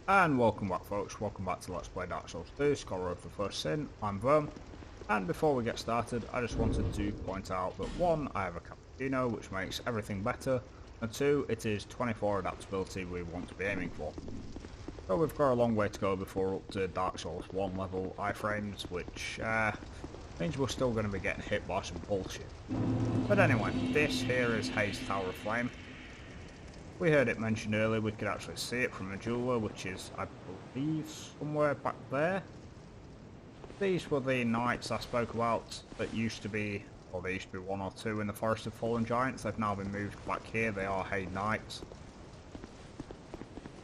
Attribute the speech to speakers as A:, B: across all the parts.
A: And welcome back folks, welcome back to Let's Play Dark Souls 2, Scholar of the First Sin. I'm Verm, and before we get started I just wanted to point out that 1, I have a cappuccino which makes everything better, and 2, it is 24 adaptability we want to be aiming for. So we've got a long way to go before we're up to Dark Souls 1 level iframes, which means we're still going to be getting hit by some bullshit. But anyway, this here is Hayes Tower of Flame. We heard it mentioned earlier, we could actually see it from a jeweler, which is, I believe, somewhere back there. These were the knights I spoke about that used to be, or there used to be 1 or 2 in the Forest of Fallen Giants. They've now been moved back here, they are Hay Knights.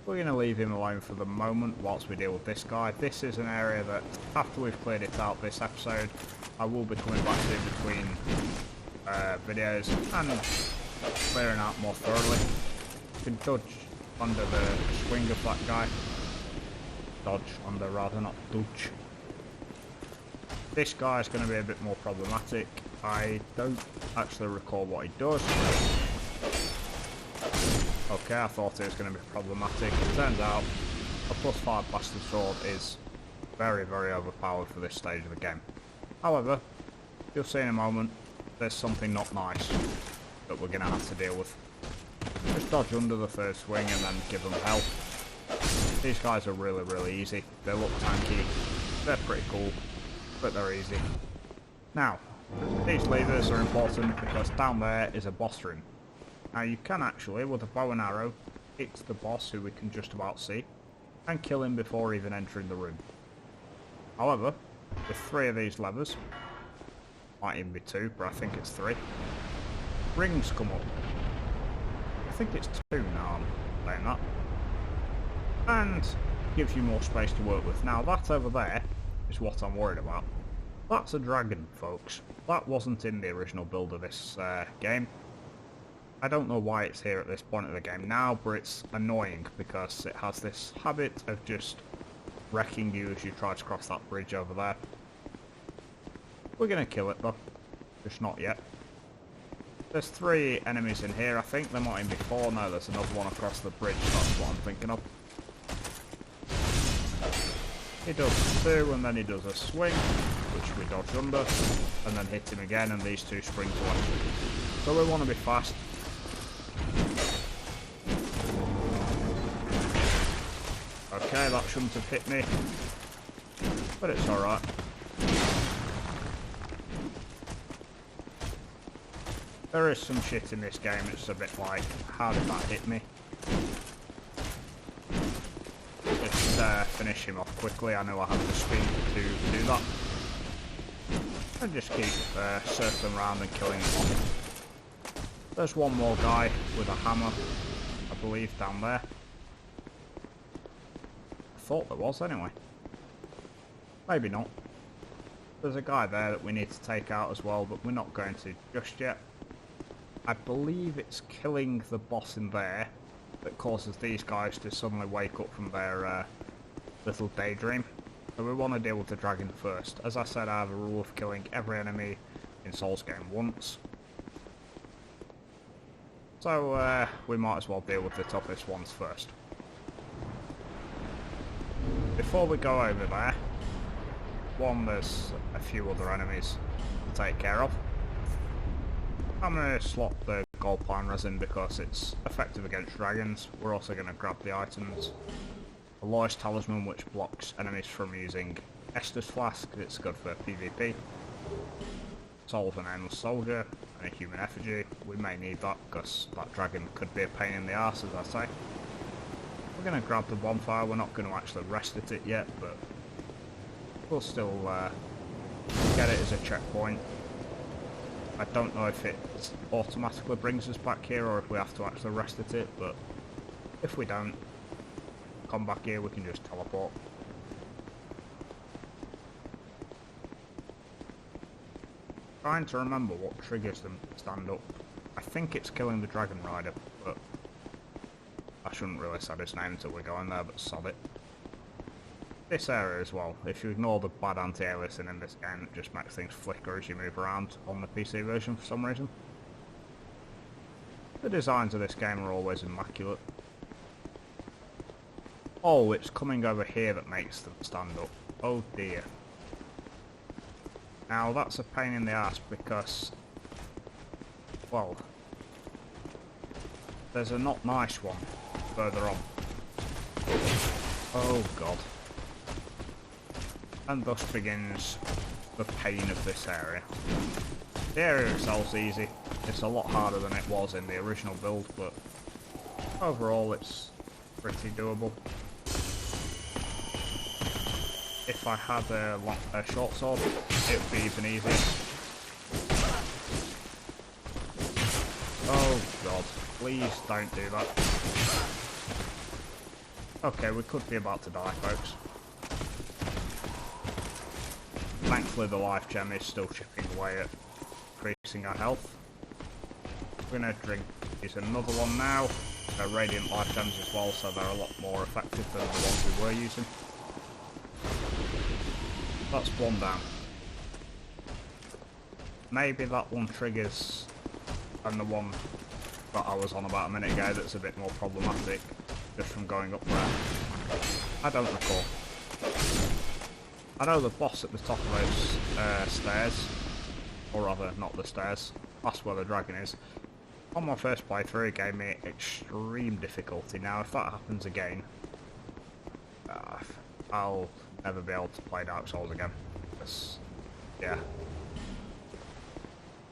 A: We're going to leave him alone for the moment whilst we deal with this guy. This is an area that, after we've cleared it out this episode, I will be coming back to between videos and clearing out more thoroughly. You can dodge under the swing of that guy. Dodge under rather, not dodge. This guy is going to be a bit more problematic. I don't actually recall what he does. Okay, I thought it was going to be problematic. It turns out a +5 bastard sword is very, very overpowered for this stage of the game. However, you'll see in a moment, there's something not nice that we're going to have to deal with. Just dodge under the third swing and then give them health. These guys are really, really easy. They look tanky, they're pretty cool, but they're easy. Now, these levers are important because down there is a boss room. Now you can actually, with a bow and arrow, hit the boss who we can just about see, and kill him before even entering the room. However, with 3 of these levers, might even be 2, but I think it's 3, rings come up. I think it's 2 now I'm saying that. And gives you more space to work with. Now that over there is what I'm worried about. That's a dragon, folks. That wasn't in the original build of this game. I don't know why it's here at this point of the game now, but it's annoying because it has this habit of just wrecking you as you try to cross that bridge over there. We're going to kill it though, just not yet. There's 3 enemies in here, I think. There might even be 4. No, there's another one across the bridge, that's what I'm thinking of. He does 2, and then he does a swing, which we dodge under, and then hit him again, and these 2 spring away. So we want to be fast. Okay, that shouldn't have hit me, but it's alright. There is some shit in this game, it's a bit like, how did that hit me? Just finish him off quickly, I know I have the speed to do that. And just keep circling around and killing him. There's one more guy with a hammer, I believe, down there. I thought there was anyway. Maybe not. There's a guy there that we need to take out as well, but we're not going to just yet. I believe it's killing the boss in there that causes these guys to suddenly wake up from their little daydream. So we want to deal with the dragon first. As I said, I have a rule of killing every enemy in Souls game once. So we might as well deal with the toughest ones first. Before we go over there, 1, there's a few other enemies to take care of. I'm going to slot the gold pine resin because it's effective against dragons. We're also going to grab the items. A Lois talisman which blocks enemies from using Estus flask, it's good for PvP. Soul of an endless soldier and a human effigy. We may need that because that dragon could be a pain in the arse, as I say. We're going to grab the bonfire. We're not going to actually rest at it yet, but we'll still get it as a checkpoint. I don't know if it automatically brings us back here or if we have to actually rest at it, but if we don't come back here, we can just teleport. Trying to remember what triggers them to stand up. I think it's killing the dragon rider, but I shouldn't really say his name until we go in there, but sod it. This area as well, if you ignore the bad anti-aliasing in this game, it just makes things flicker as you move around on the PC version for some reason. The designs of this game are always immaculate. Oh, it's coming over here that makes them stand up. Oh dear. Now that's a pain in the ass because, well, there's a not nice one further on. Oh god. And thus begins the pain of this area. The area itself's easy. It's a lot harder than it was in the original build, but overall it's pretty doable. If I had a short sword, it would be even easier. Oh god, please don't do that. Okay, we could be about to die, folks. Thankfully the life gem is still chipping away at increasing our health. We're going to use another one now. They're radiant life gems as well, so they're a lot more effective than the ones we were using. That's one down. Maybe that one triggers and the one that I was on about a minute ago that's a bit more problematic just from going up there. I don't recall. I know the boss at the top of those stairs, or rather not the stairs, that's where the dragon is. On my first playthrough it gave me extreme difficulty. Now if that happens again, I'll never be able to play Dark Souls again. Because, yeah.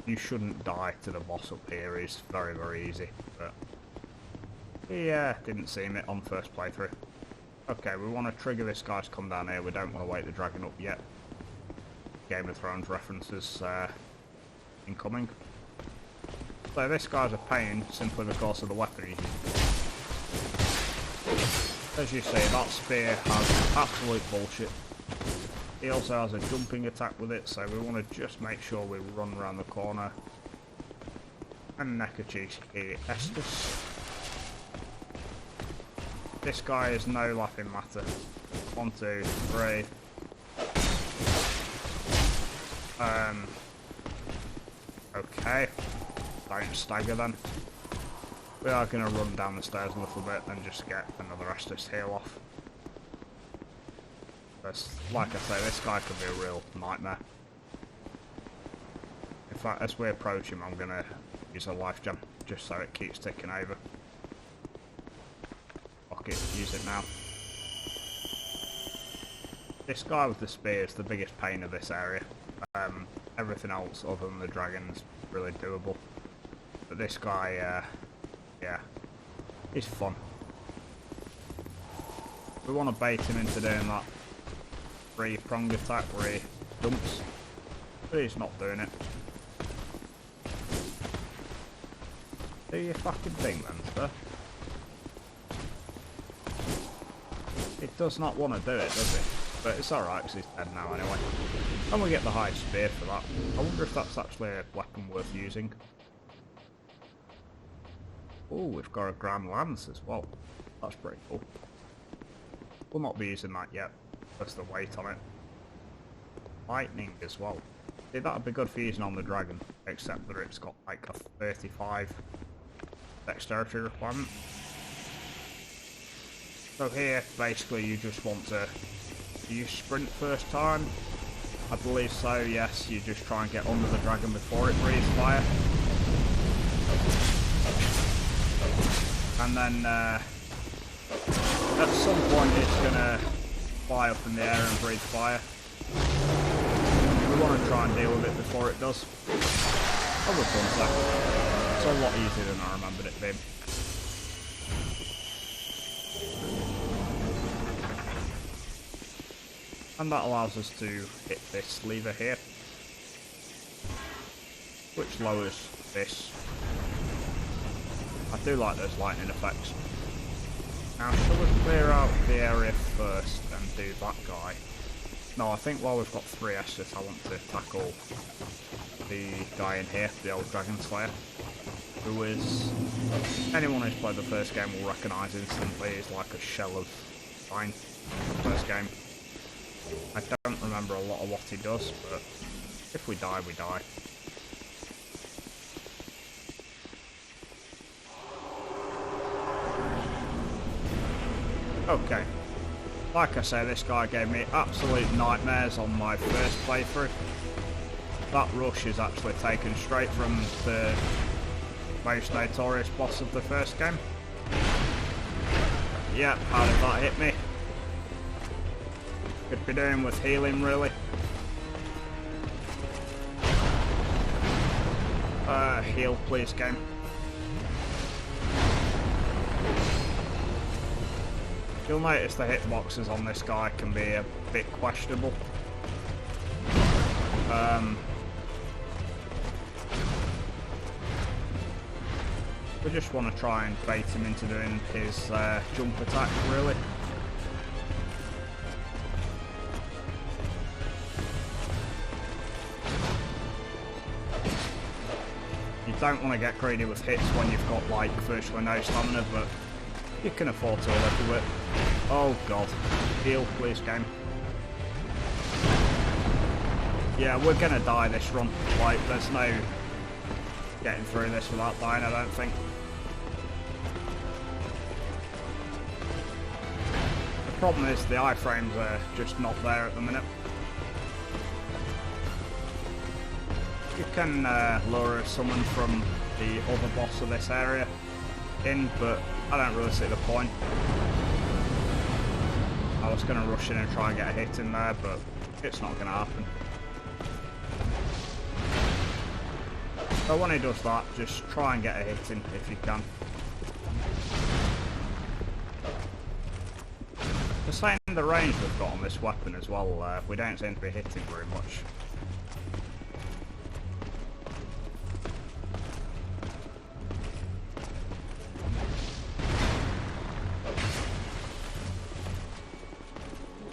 A: You shouldn't die to the boss up here, he's very, very easy. But, yeah, didn't seem it on first playthrough. Okay, we want to trigger this guy to come down here, we don't want to wake the dragon up yet. Game of Thrones references incoming. So this guy's a pain simply because of the weapon he's using. As you see, that spear has absolute bullshit. He also has a jumping attack with it, so we want to just make sure we run around the corner. And Nekachichi Estus. This guy is no laughing matter. 1, 2, 3. Okay. Don't stagger then. We are going to run down the stairs a little bit and just get another Estus heal off. Because, like I say, this guy could be a real nightmare. In fact, as we approach him, I'm going to use a life gem, just so it keeps ticking over. Fuck it, use it now. This guy with the spear is the biggest pain of this area. Everything else other than the dragon's really doable. But this guy, yeah, he's fun. We want to bait him into doing that three-prong attack where he jumps, but he's not doing it. Do your fucking thing then, sir. It does not want to do it, does it? But it's alright because he's dead now anyway. And we get the high spear for that. I wonder if that's actually a weapon worth using. Oh, we've got a Grand Lance as well. That's pretty cool. We'll not be using that yet. That's the weight on it. Lightning as well. See, that'd be good for using on the dragon, except that it's got like a 35 dexterity requirement. So here, basically, you just want to... Do you sprint first time? I believe so, yes. You just try and get under the dragon before it breathes fire. And then, at some point it's going to fly up in the air and breathe fire. We want to try and deal with it before it does. Oh, we've done so. It's a lot easier than I remembered it being. And that allows us to hit this lever here, which lowers this. I do like those lightning effects. Now, shall we clear out the area first and do that guy? No, I think while we've got 3 Estus, I want to tackle the guy in here, the old Dragon Slayer, who is... Anyone who's played the first game will recognise instantly. He's like a shell of Fine from the first game. I don't remember a lot of what he does, but if we die, we die. Okay, Like I say, this guy gave me absolute nightmares on my first playthrough. That rush is actually taken straight from the most notorious boss of the first game. Yeah, how did that hit me? Could be doing with healing, really. Heal, please, game. You'll notice the hitboxes on this guy can be a bit questionable. We just want to try and bait him into doing his jump attack, really. You don't want to get greedy with hits when you've got like virtually no stamina, but you can afford to a little bit. Oh god. Heal, please, game. Yeah, we're gonna die this run. Like, there's no getting through this without dying, I don't think. The problem is the iframes are just not there at the minute. You can lure someone from the other boss of this area in, but I don't really see the point. I was going to rush in and try and get a hit in there, but it's not going to happen. So when he does that, just try and get a hit in if you can. The same the range we've got on this weapon as well, we don't seem to be hitting very much.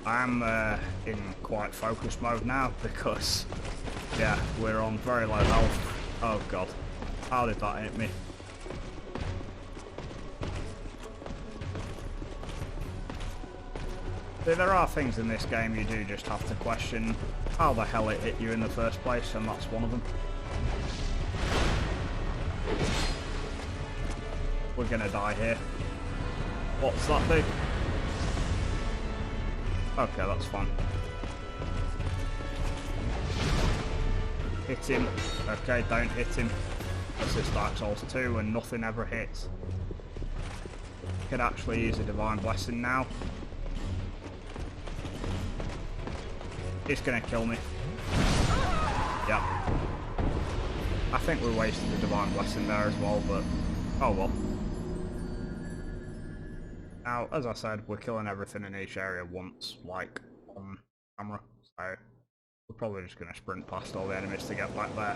A: I'm in quite focus mode now because, yeah, we're on very low health. Oh god, how did that hit me? See, there are things in this game you do just have to question how the hell it hit you in the first place, and that's one of them. We're gonna die here. What's that do? Okay, that's fine. Hit him. Okay, don't hit him. This is Dark Souls 2 and nothing ever hits. Could actually use a Divine Blessing now. He's gonna kill me. Yep. I think we wasted the Divine Blessing there as well, but oh well. Now, as I said, we're killing everything in each area once, like, on camera, so we're probably just going to sprint past all the enemies to get back there.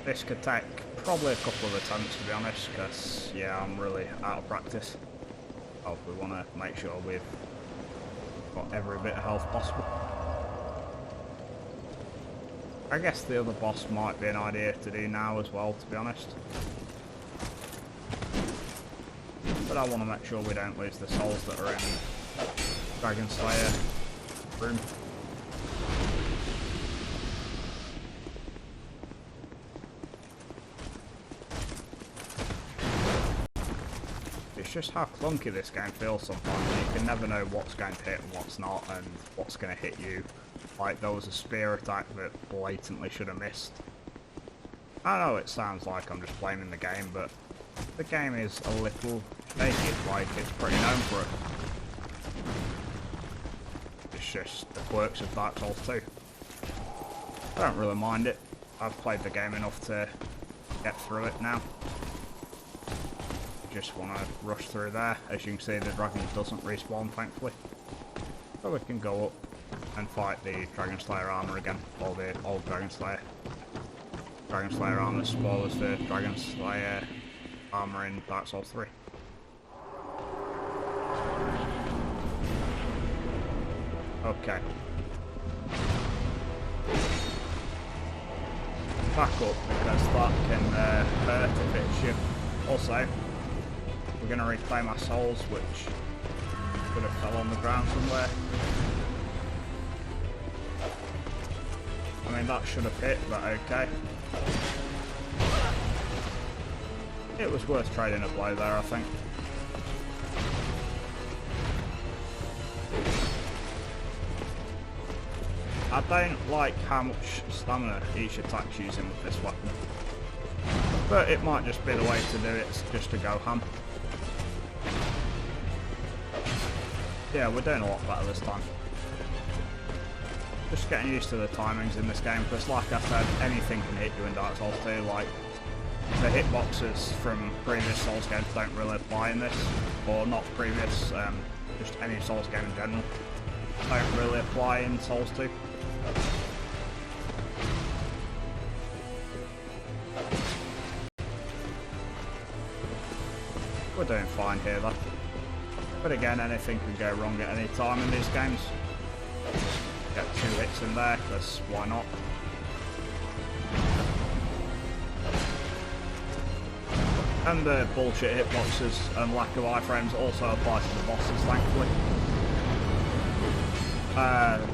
A: This could take probably a couple of attempts, to be honest, because, yeah, I'm really out of practice. Oh, we want to make sure we've got every bit of health possible. I guess the other boss might be an idea to do now as well, to be honest. But I want to make sure we don't lose the souls that are in Dragon Slayer room. It's just how clunky this game feels sometimes. You can never know what's going to hit and what's not, and what's going to hit you. Like, there was a spear attack that blatantly should have missed. I know it sounds like I'm just blaming the game, but the game is a little naked, like it's pretty known for it. It's just the quirks of Dark Souls 2. I don't really mind it. I've played the game enough to get through it now. Just want to rush through there. As you can see, the dragon doesn't respawn, thankfully. So we can go up and fight the Dragon Slayer armor again, or the old Dragon Slayer. Dragon Slayer armor spoilers the Dragon Slayer armor in Dark Souls 3. Okay. Back up, because that can hurt if it hits you. Also, we're going to reclaim our souls, which could have fell on the ground somewhere. I mean, that should have hit, but okay. It was worth trading a blow there, I think. I don't like how much stamina each attack's using with this weapon. But it might just be the way to do it, just to go ham. Yeah, we're doing a lot better this time. Just getting used to the timings in this game, because like I said, anything can hit you in Dark Souls 2, like the hitboxes from previous Souls games don't really apply in this, or not previous, just any Souls game in general, don't really apply in Souls 2. We're doing fine here though. But again, anything can go wrong at any time in these games. Get 2 hits in there, because why not? And the bullshit hitboxes and lack of iframes also apply to the bosses, thankfully.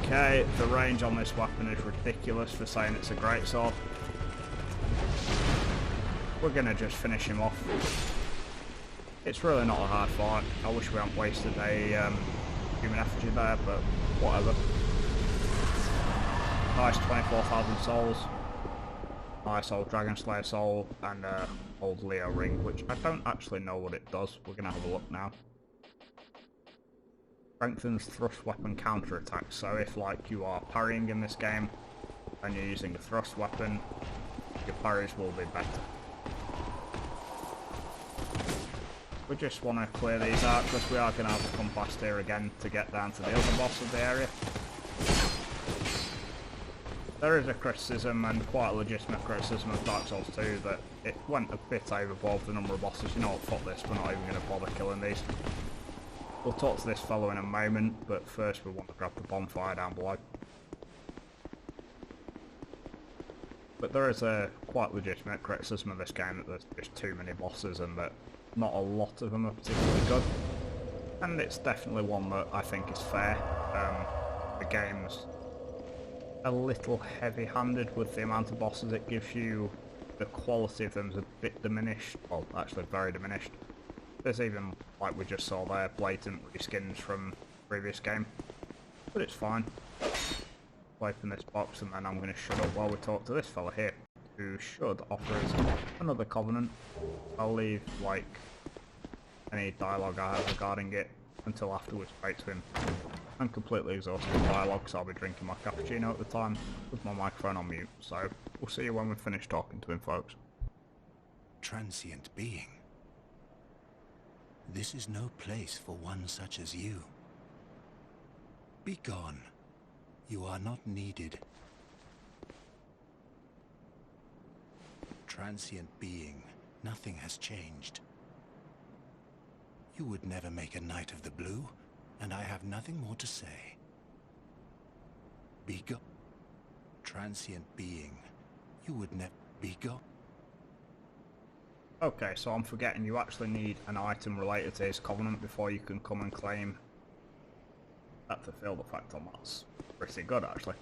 A: Okay, the range on this weapon is ridiculous for saying it's a greatsword. We're gonna just finish him off. It's really not a hard fight. I wish we hadn't wasted a human effigy there, but whatever. Nice 24,000 souls. Nice old Dragon Slayer soul, and old Leo ring, which I don't actually know what it does. We're gonna have a look now. Strengthens thrust weapon counter attacks. So if like you are parrying in this game and you're using a thrust weapon, your parries will be better. We just want to clear these out because we are going to have to come past here again to get down to the other boss of the area. There is a criticism, and quite a legitimate criticism, of Dark Souls 2 that it went a bit overboard with the number of bosses. You know what, fuck this, we're not even going to bother killing these. We'll talk to this fellow in a moment, but first we want to grab the bonfire down below. But there is a quite legitimate criticism of this game that there's just too many bosses and that not a lot of them are particularly good. And it's definitely one that I think is fair. The game's a little heavy-handed with the amount of bosses it gives you. The quality of them is a bit diminished, well actually very diminished. There's even, like we just saw there, blatant reskins from the previous game. But it's fine. Open this box and then I'm going to shut up while we talk to this fella here, who should offer us another covenant. I'll leave like any dialogue I have regarding it until after we speak to him. I'm completely exhausted with dialogue, so I'll be drinking my cappuccino at the time with my microphone on mute, so we'll see you when we finish talking to him, folks.
B: Transient being. This is no place for one such as you. Be gone. You are not needed. Transient being, nothing has changed. You would never make a Knight of the Blue, and I have nothing more to say. Be gone. Transient being, you would never be gone.
A: Okay, so I'm forgetting you actually need an item related to his covenant before you can come and claim that the field effect on that's pretty good actually.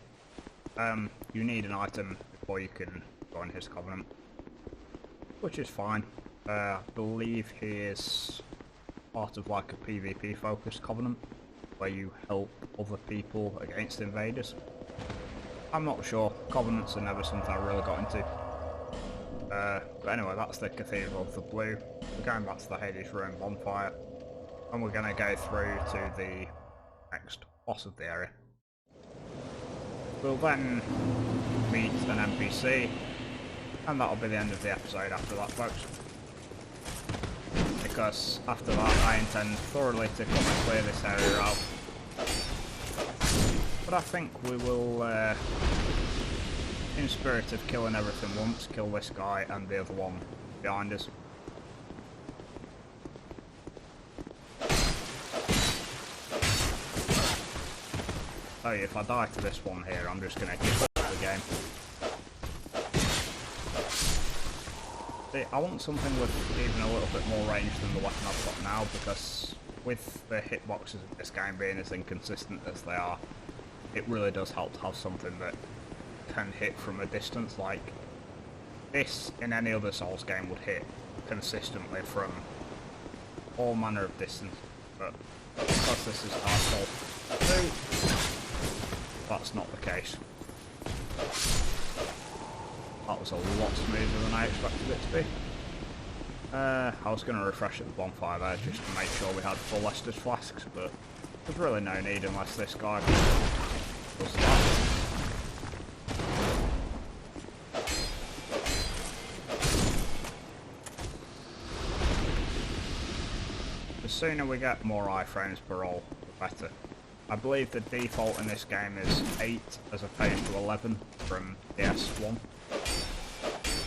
A: You need an item before you can join his covenant, which is fine. I believe he is part of like a PvP focused covenant where you help other people against invaders. I'm not sure, covenants are never something I really got into. But anyway, that's the Cathedral of the Blue. We're going back to the Hades Ruin bonfire, and we're going to go through to the next boss of the area. We'll then meet an NPC, and that'll be the end of the episode after that, folks. Because after that I intend thoroughly to come and clear this area out. But I think we will, in spirit of killing everything once, kill this guy and the other one behind us. So if I die to this one here, I'm just going to give up the game. See, I want something with even a little bit more range than the weapon I've got now, because with the hitboxes in this game being as inconsistent as they are, it really does help to have something that can hit from a distance. Like this in any other Souls game would hit consistently from all manner of distance, but because this is Dark Souls 2, that's not the case. That was a lot smoother than I expected it to be. I was going to refresh at the bonfire there just to make sure we had full Estus flasks, but there's really no need unless this guy does that. The sooner we get more iframes per roll, the better. I believe the default in this game is 8 as opposed to 11 from PS1.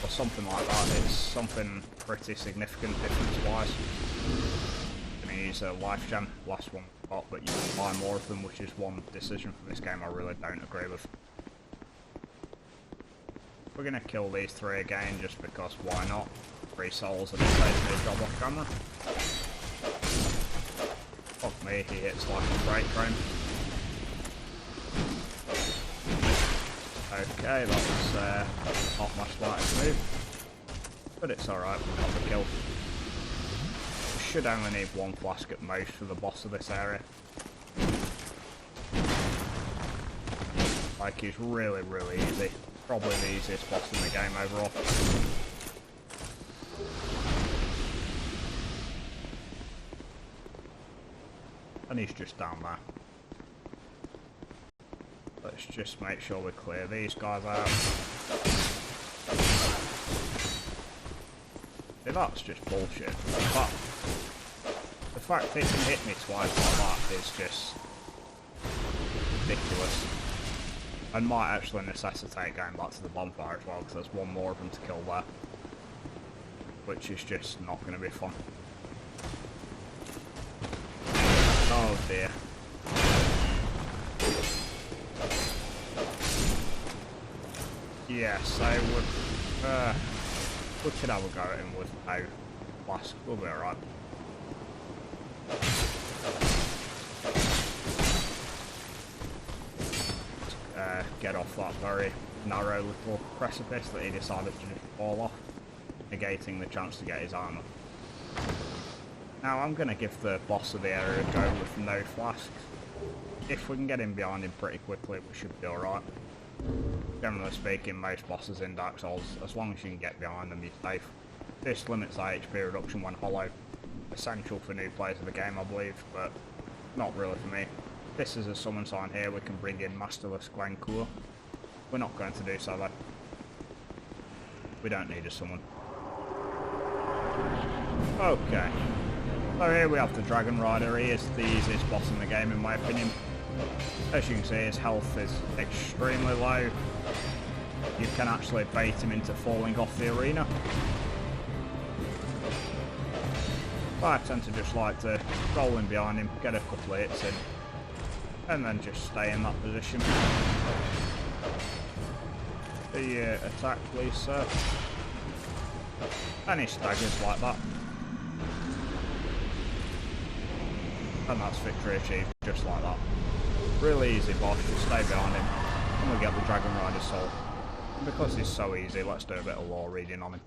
A: Or something like that. It's something pretty significant difference-wise. I'm going to use a life gem, last one we got, but you can buy more of them, which is one decision from this game I really don't agree with. We're going to kill these 3 again just because why not? 3 souls and it takes me a job off camera. Fuck me, he hits like a freight train. Okay, that was not my slightest move. But it's alright, we got the kill. We should only need 1 flask at most for the boss of this area. Like, he's really, really easy. Probably the easiest boss in the game overall. And he's just down there. Let's just make sure we clear these guys out. See, that's just bullshit. The fact they can hit me twice like that is just ridiculous. And might actually necessitate going back to the bonfire as well, because there's 1 more of them to kill there. Which is just not going to be fun. Oh dear. Yes, I would. We could have a go at him with no flask. We'll be alright. Get off that very narrow little precipice that he decided to just fall off, negating the chance to get his armour. Now I'm going to give the boss of the area a go with no flasks. If we can get him behind him pretty quickly, we should be alright. Generally speaking, most bosses in Dark Souls, as long as you can get behind them, you're safe. This limits our HP reduction when hollow. Essential for new players of the game, I believe, but not really for me. This is a summon sign here, we can bring in Masterless Glencour. We're not going to do so though. We don't need a summon. Okay. So here we have the Dragon Rider. He is the easiest boss in the game in my opinion. As you can see, his health is extremely low. You can actually bait him into falling off the arena. But I tend to just like to roll in behind him, get a couple of hits in, and then just stay in that position. The attack, please, sir. And he staggers like that. And that's victory achieved, just like that. Really easy boss, just stay behind him, and we'll get the Dragon Rider soul. And because he's so easy, let's do a bit of lore reading on him.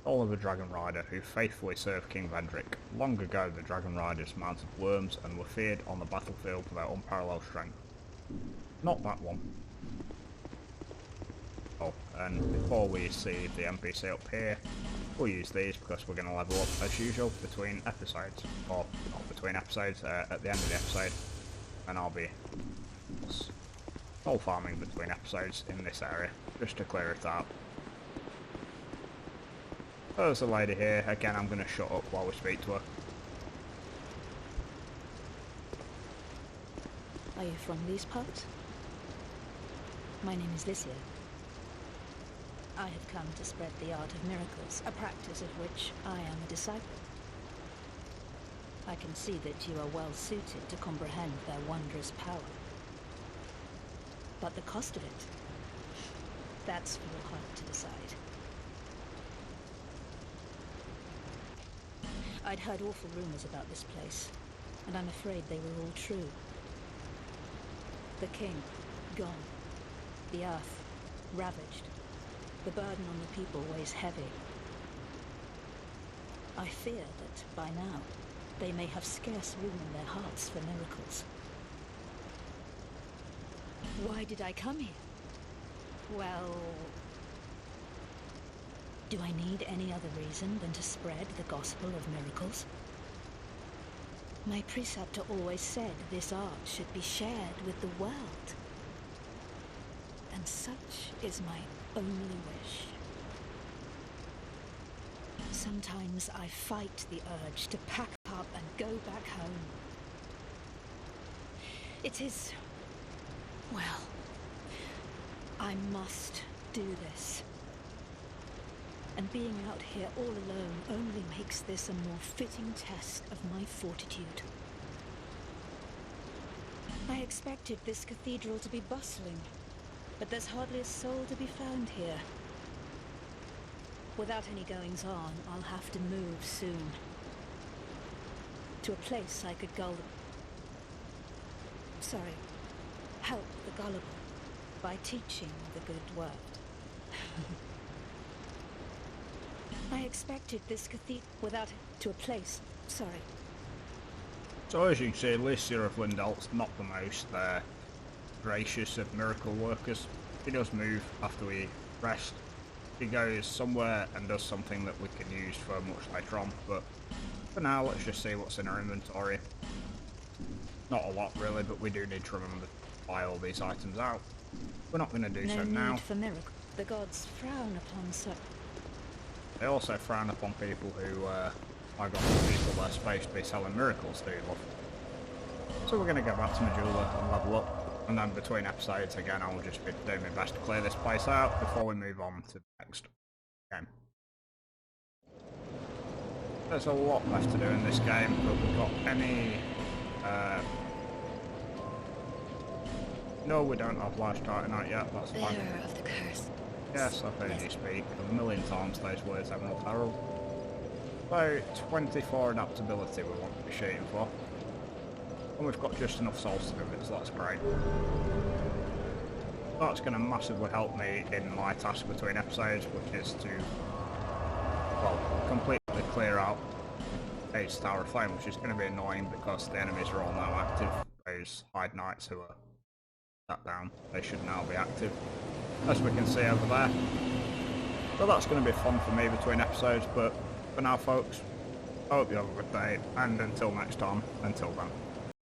A: Soul of a Dragon Rider who faithfully served King Vendrick. Long ago, the Dragon Riders mounted worms and were feared on the battlefield for their unparalleled strength. Not that one. Oh, and before we see the NPC up here, we'll use these because we're going to level up as usual between episodes. Or not between episodes, at the end of the episode. And I'll be soul farming between episodes in this area, just to clear it out. There's a lady here. Again, I'm going to shut up while we speak to her.
C: Are you from these parts? My name is Lycia. I have come to spread the art of miracles, a practice of which I am a disciple. I can see that you are well suited to comprehend their wondrous power. But the cost of it, that's for your heart to decide. I'd heard awful rumors about this place, and I'm afraid they were all true. The king, gone. The earth, ravaged. The burden on the people weighs heavy. I fear that, by now, they may have scarce room in their hearts for miracles. Why did I come here? Well... Do I need any other reason than to spread the gospel of miracles? My preceptor always said this art should be shared with the world. And such is my only wish. Sometimes I fight the urge to pack up and go back home. It is... well... I must do this. And being out here all alone only makes this a more fitting test of my fortitude. I expected this cathedral to be bustling, but there's hardly a soul to be found here. Without any goings-on, I'll have to move soon. To a place I could help the gullible by teaching the good word. I expected this cathedral
A: So as you can see, Alicia of Lindelt's not the most gracious of miracle workers. He does move after we rest. He goes somewhere and does something that we can use for much later on, but for now let's just see what's in our inventory. Not a lot really, but we do need to remember to buy all these items out. We're not going to do so now.
C: No need for miracle. The gods frown upon such.
A: They also frown upon people who are going to people they're supposed to be selling miracles to, love. So we're going to go back to Majula and level up, and then between episodes again I'll just be doing my best to clear this place out before we move on to the next game. There's a lot left to do in this game, but we've got any... no, we don't have Large Titanite yet, that's fine.
C: Bearer of the curse.
A: Yes, I've heard you speak a million times those words, Emerald Herald. So, 24 adaptability we want to be shooting for. And we've got just enough souls to do it, so that's great. That's going to massively help me in my task between episodes, which is to, well, completely clear out Ace Tower of Flame, which is going to be annoying because the enemies are all now active. Those Hide Knights who are sat down, they should now be active, as we can see over there. So that's going to be fun for me between episodes, but for now folks, I hope you have a good day, and until next time, until then.